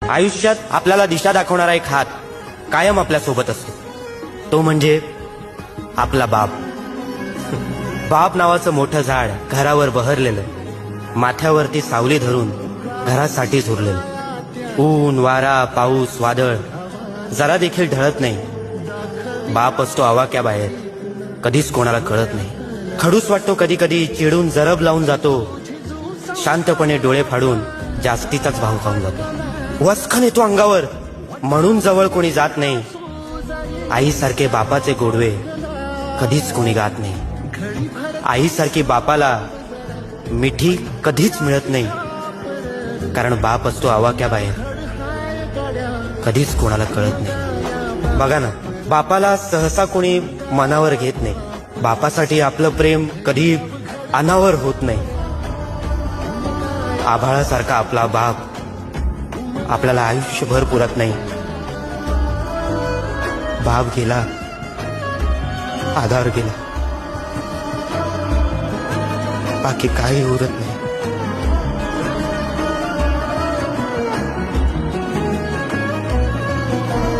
आयुष्यात आपल्याला दिशा दाखवणारा एक हात कायम आपल्या सोबत असतो, तो म्हणजे आपला बाप. बाप नावाचं मोठं झाड घरावर बहरलेलं, माथ्यावरती सावली धरून घरासाठीच उरलेलं. ऊन वारा पाऊस वादळ जरा देखील ढळत नाही. बाप असतो आवाक्याबाहेर, कधीच कोणाला कळत नाही. खडूस वाटतो कधी कधी, चिडून जरब लावून जातो, शांतपणे डोळे फाडून जास्तीचाच भाव खाऊन जातो. वसखन येतो अंगावर म्हणून जवळ कोणी जात नाही. आईसारखे बापाचे गोडवे कधीच कोणी गात नाही. आईसारखी बापाला मिठी कधीच मिळत नाही, कारण बाप असतो आवाक्याबाहेर, कधीच कोणाला कळत नाही. बघा ना, बापाला सहसा कोणी मनावर घेत नाही. बापासाठी आपलं प्रेम कधी अनावर होत नाही. आभाळासारखा आपला बाप आपल्याला आयुष्यभर पुरत नाही. बाप गेला, आधार गेला, बाकी काही उरत नाही.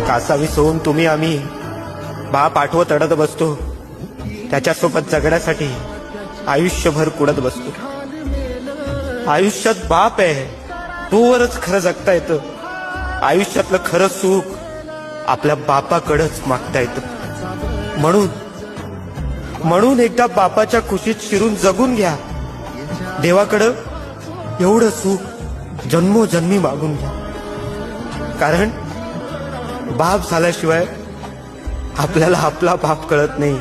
कासावी सोडून तुम्ही आम्ही बाप आठवत अडत बसतो. त्याच्यासोबत जगण्यासाठी आयुष्यभर कुडत बसतो. आयुष्यात बाप आहे तोवरच खरं जगता येतं. आयुष्यातलं खरं सुख आपल्या बापाकडंच मागता येतं. म्हणून एकदा बापाच्या खुशीत शिरून जगून घ्या. देवाकडं एवढं सुख जन्मोजन्मी मागून घ्या, कारण बाप झाल्याशिवाय आपल्याला आपला बाप कळत नाही.